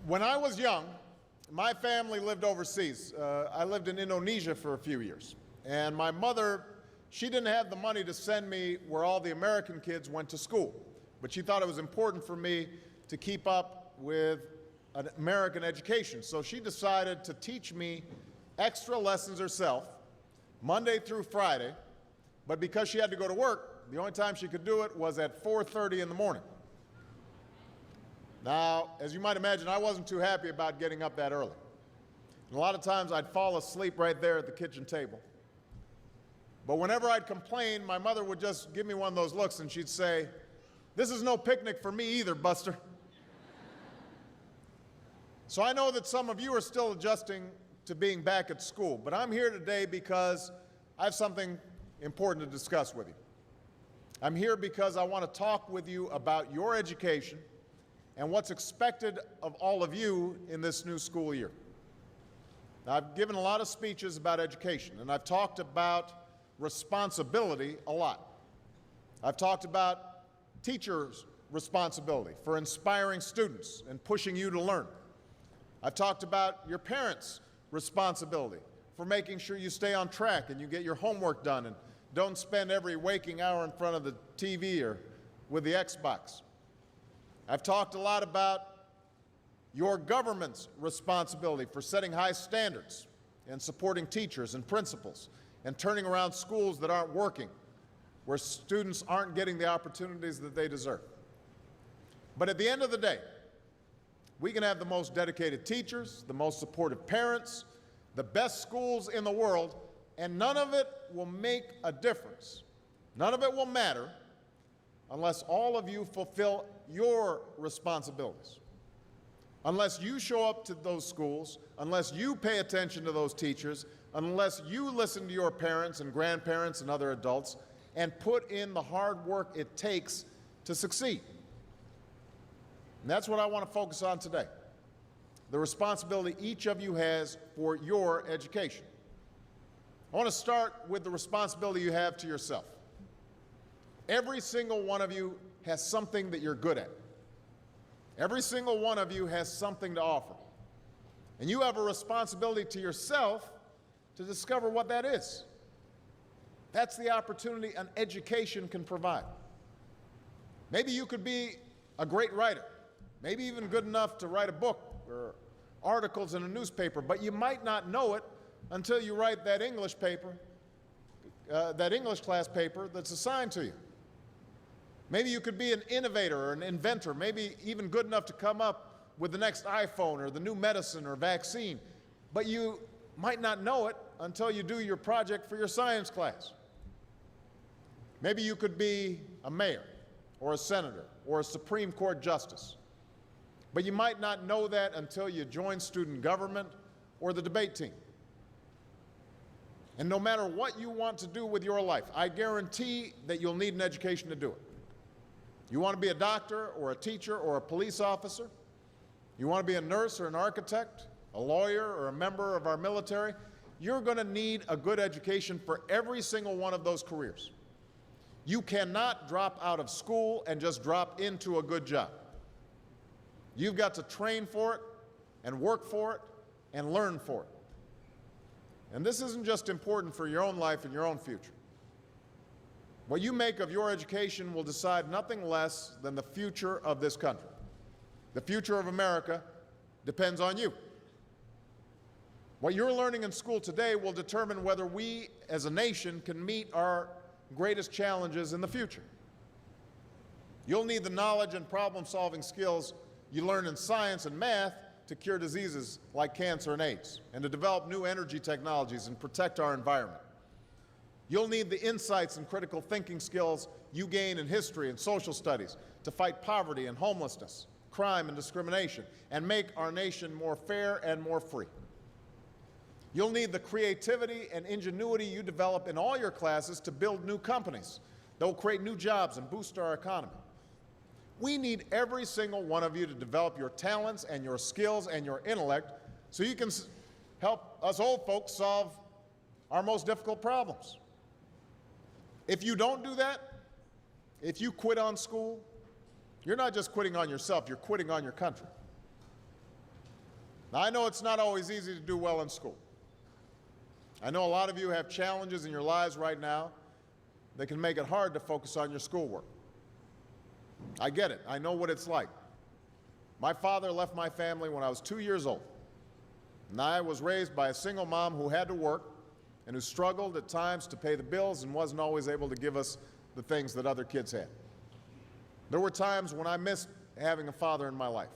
When I was young, my family lived overseas. I lived in Indonesia for a few years. And my mother, she didn't have the money to send me where all the American kids went to school. But she thought it was important for me to keep up with an American education. So she decided to teach me extra lessons herself, Monday through Friday. But because she had to go to work, the only time she could do it was at 4:30 in the morning. Now, as you might imagine, I wasn't too happy about getting up that early. And a lot of times I'd fall asleep right there at the kitchen table. But whenever I'd complain, my mother would just give me one of those looks and she'd say, "This is no picnic for me either, Buster." So I know that some of you are still adjusting to being back at school, but I'm here today because I have something important to discuss with you. I'm here because I want to talk with you about your education and what's expected of all of you in this new school year. Now, I've given a lot of speeches about education, and I've talked about responsibility a lot. I've talked about teachers' responsibility for inspiring students and pushing you to learn. I've talked about your parents' responsibility for making sure you stay on track and you get your homework done and don't spend every waking hour in front of the TV or with the Xbox. I've talked a lot about your government's responsibility for setting high standards and supporting teachers and principals and turning around schools that aren't working, where students aren't getting the opportunities that they deserve. But at the end of the day, we can have the most dedicated teachers, the most supportive parents, the best schools in the world, and none of it will make a difference. None of it will matter unless all of you fulfill your responsibilities. Unless you show up to those schools, unless you pay attention to those teachers, unless you listen to your parents and grandparents and other adults and put in the hard work it takes to succeed. And that's what I want to focus on today. The responsibility each of you has for your education. I want to start with the responsibility you have to yourself. Every single one of you has something that you're good at. Every single one of you has something to offer. And you have a responsibility to yourself to discover what that is. That's the opportunity an education can provide. Maybe you could be a great writer, maybe even good enough to write a book or articles in a newspaper, but you might not know it until you write that English class paper that's assigned to you. Maybe you could be an innovator or an inventor, maybe even good enough to come up with the next iPhone or the new medicine or vaccine, but you might not know it until you do your project for your science class. Maybe you could be a mayor or a senator or a Supreme Court justice, but you might not know that until you join student government or the debate team. And no matter what you want to do with your life, I guarantee that you'll need an education to do it. You want to be a doctor or a teacher or a police officer? You want to be a nurse or an architect, a lawyer or a member of our military? You're going to need a good education for every single one of those careers. You cannot drop out of school and just drop into a good job. You've got to train for it and work for it and learn for it. And this isn't just important for your own life and your own future. What you make of your education will decide nothing less than the future of this country. The future of America depends on you. What you're learning in school today will determine whether we as a nation can meet our greatest challenges in the future. You'll need the knowledge and problem-solving skills you learn in science and math to cure diseases like cancer and AIDS, and to develop new energy technologies and protect our environment. You'll need the insights and critical thinking skills you gain in history and social studies to fight poverty and homelessness, crime and discrimination, and make our nation more fair and more free. You'll need the creativity and ingenuity you develop in all your classes to build new companies that will create new jobs and boost our economy. We need every single one of you to develop your talents and your skills and your intellect so you can help us old folks solve our most difficult problems. If you don't do that, if you quit on school, you're not just quitting on yourself, you're quitting on your country. Now, I know it's not always easy to do well in school. I know a lot of you have challenges in your lives right now that can make it hard to focus on your schoolwork. I get it. I know what it's like. My father left my family when I was 2 years old, and I was raised by a single mom who had to work and who struggled at times to pay the bills and wasn't always able to give us the things that other kids had. There were times when I missed having a father in my life.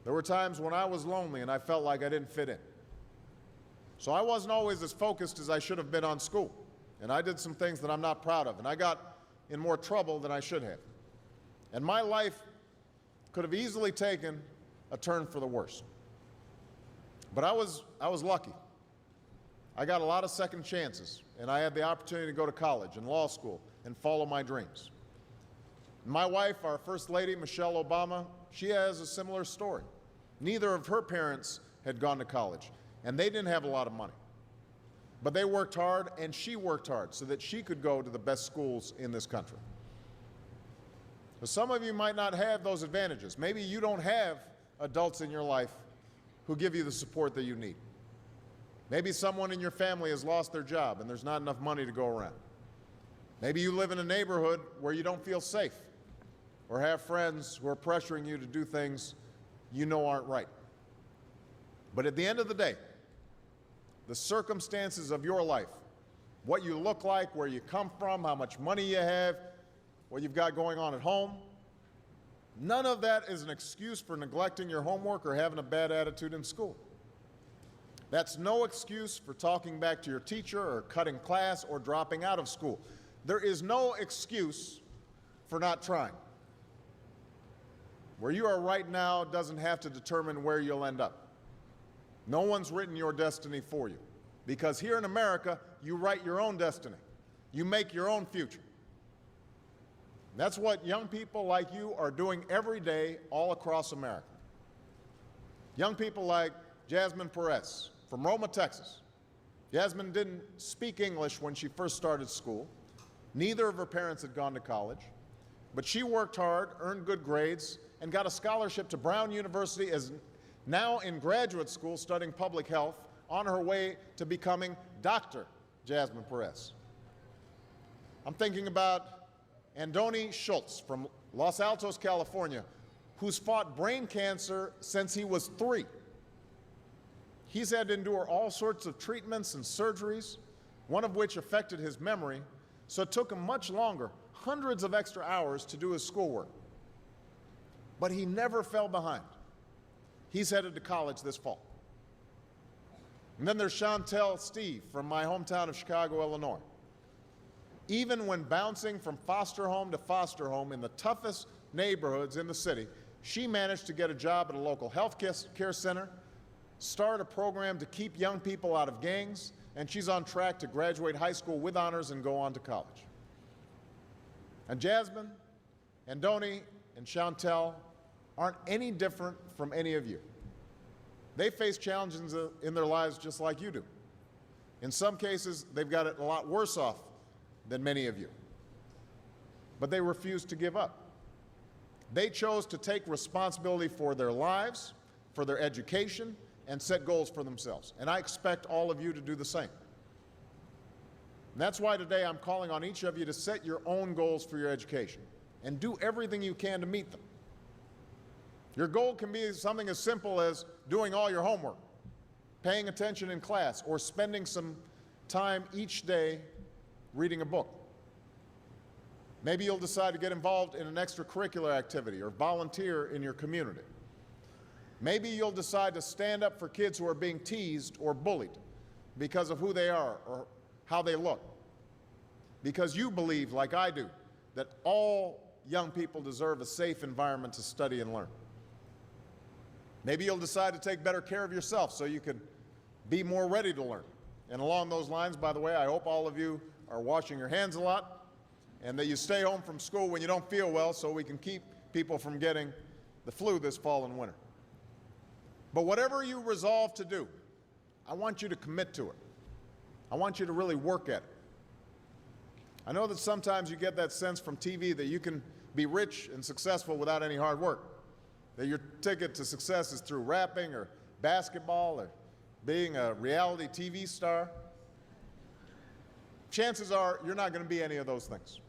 There were times when I was lonely and I felt like I didn't fit in. So I wasn't always as focused as I should have been on school, and I did some things that I'm not proud of, and I got in more trouble than I should have. And my life could have easily taken a turn for the worse. But I was lucky. I got a lot of second chances, and I had the opportunity to go to college and law school and follow my dreams. My wife, our First Lady, Michelle Obama, she has a similar story. Neither of her parents had gone to college, and they didn't have a lot of money. But they worked hard, and she worked hard so that she could go to the best schools in this country. But some of you might not have those advantages. Maybe you don't have adults in your life who give you the support that you need. Maybe someone in your family has lost their job and there's not enough money to go around. Maybe you live in a neighborhood where you don't feel safe or have friends who are pressuring you to do things you know aren't right. But at the end of the day, the circumstances of your life, what you look like, where you come from, how much money you have, what you've got going on at home, none of that is an excuse for neglecting your homework or having a bad attitude in school. That's no excuse for talking back to your teacher or cutting class or dropping out of school. There is no excuse for not trying. Where you are right now doesn't have to determine where you'll end up. No one's written your destiny for you, because here in America, you write your own destiny. You make your own future. That's what young people like you are doing every day all across America. Young people like Jasmine Perez from Roma, Texas. Jasmine didn't speak English when she first started school. Neither of her parents had gone to college, but she worked hard, earned good grades, and got a scholarship to Brown University, as now in graduate school studying public health, on her way to becoming Dr. Jasmine Perez. I'm thinking about Andoni Schultz from Los Altos, California, who's fought brain cancer since he was 3. He's had to endure all sorts of treatments and surgeries, one of which affected his memory, so it took him much longer, hundreds of extra hours, to do his schoolwork. But he never fell behind. He's headed to college this fall. And then there's Chantel Steve from my hometown of Chicago, Illinois. Even when bouncing from foster home to foster home in the toughest neighborhoods in the city, she managed to get a job at a local health care center, start a program to keep young people out of gangs, and she's on track to graduate high school with honors and go on to college. And Jasmine, Andoni, and Chantel aren't any different from any of you. They face challenges in their lives just like you do. In some cases, they've got it a lot worse off than many of you. But they refused to give up. They chose to take responsibility for their lives, for their education, and set goals for themselves. And I expect all of you to do the same. And that's why today I'm calling on each of you to set your own goals for your education and do everything you can to meet them. Your goal can be something as simple as doing all your homework, paying attention in class, or spending some time each day reading a book. Maybe you'll decide to get involved in an extracurricular activity or volunteer in your community. Maybe you'll decide to stand up for kids who are being teased or bullied because of who they are or how they look. Because you believe, like I do, that all young people deserve a safe environment to study and learn. Maybe you'll decide to take better care of yourself so you can be more ready to learn. And along those lines, by the way, I hope all of you are washing your hands a lot and that you stay home from school when you don't feel well so we can keep people from getting the flu this fall and winter. But whatever you resolve to do, I want you to commit to it. I want you to really work at it. I know that sometimes you get that sense from TV that you can be rich and successful without any hard work, that your ticket to success is through rapping or basketball or being a reality TV star, chances are you're not going to be any of those things.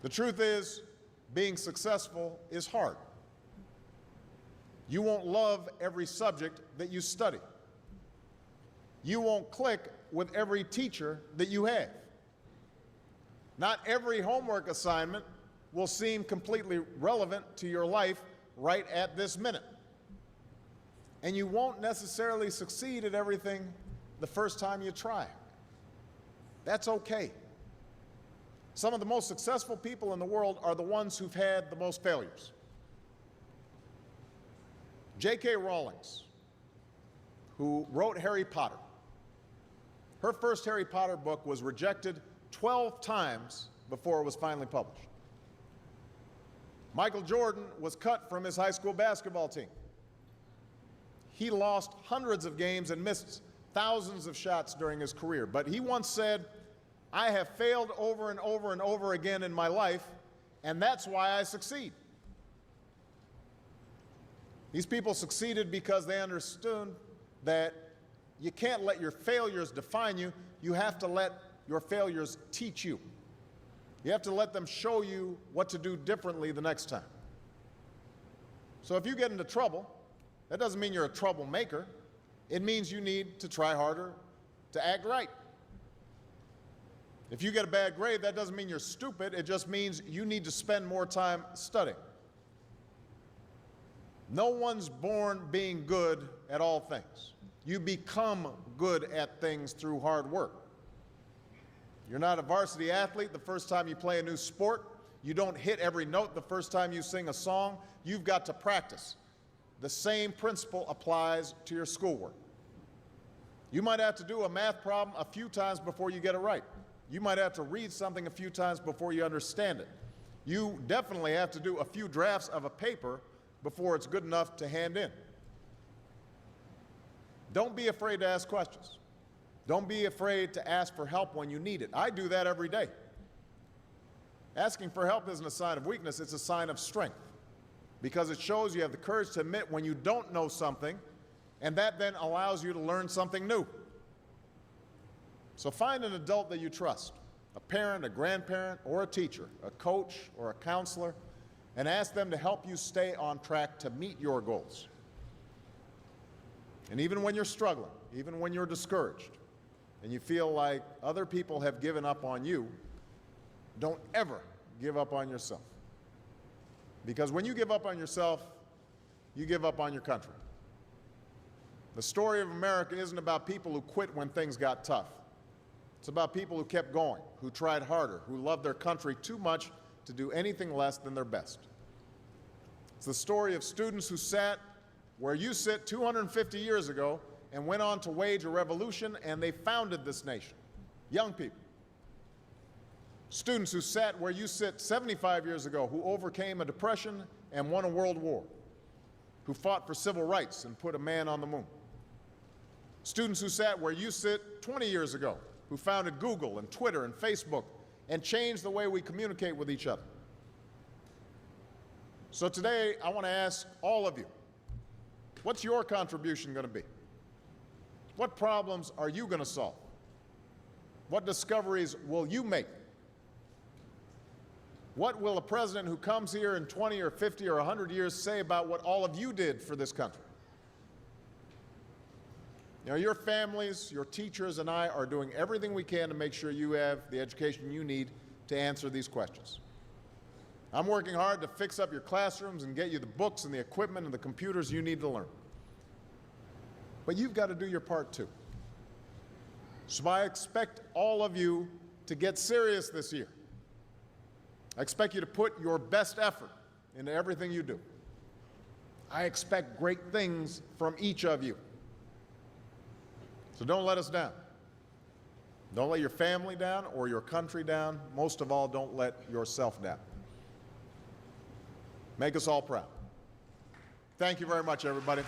The truth is, being successful is hard. You won't love every subject that you study. You won't click with every teacher that you have. Not every homework assignment will seem completely relevant to your life right at this minute. And you won't necessarily succeed at everything the first time you try. That's okay. Some of the most successful people in the world are the ones who've had the most failures. J.K. Rowling, who wrote Harry Potter, her first Harry Potter book was rejected 12 times before it was finally published. Michael Jordan was cut from his high school basketball team. He lost hundreds of games and missed thousands of shots during his career. But he once said, "I have failed over and over and over again in my life, and that's why I succeed." These people succeeded because they understood that you can't let your failures define you. You have to let your failures teach you. You have to let them show you what to do differently the next time. So if you get into trouble, that doesn't mean you're a troublemaker. It means you need to try harder to act right. If you get a bad grade, that doesn't mean you're stupid. It just means you need to spend more time studying. No one's born being good at all things. You become good at things through hard work. You're not a varsity athlete the first time you play a new sport. You don't hit every note the first time you sing a song. You've got to practice. The same principle applies to your schoolwork. You might have to do a math problem a few times before you get it right. You might have to read something a few times before you understand it. You definitely have to do a few drafts of a paper before it's good enough to hand in. Don't be afraid to ask questions. Don't be afraid to ask for help when you need it. I do that every day. Asking for help isn't a sign of weakness, it's a sign of strength, because it shows you have the courage to admit when you don't know something, and that then allows you to learn something new. So find an adult that you trust, a parent, a grandparent, or a teacher, a coach, or a counselor, and ask them to help you stay on track to meet your goals. And even when you're struggling, even when you're discouraged, and you feel like other people have given up on you, don't ever give up on yourself. Because when you give up on yourself, you give up on your country. The story of America isn't about people who quit when things got tough. It's about people who kept going, who tried harder, who loved their country too much to do anything less than their best. It's the story of students who sat where you sit 250 years ago and went on to wage a revolution, and they founded this nation. Young people. Students who sat where you sit 75 years ago, who overcame a depression and won a world war, who fought for civil rights and put a man on the moon. Students who sat where you sit 20 years ago, who founded Google and Twitter and Facebook and changed the way we communicate with each other. So today, I want to ask all of you, what's your contribution going to be? What problems are you going to solve? What discoveries will you make? What will a president who comes here in 20 or 50 or 100 years say about what all of you did for this country? You know, your families, your teachers, and I are doing everything we can to make sure you have the education you need to answer these questions. I'm working hard to fix up your classrooms and get you the books and the equipment and the computers you need to learn. But you've got to do your part too. So I expect all of you to get serious this year. I expect you to put your best effort into everything you do. I expect great things from each of you. So don't let us down. Don't let your family down or your country down. Most of all, don't let yourself down. Make us all proud. Thank you very much, everybody.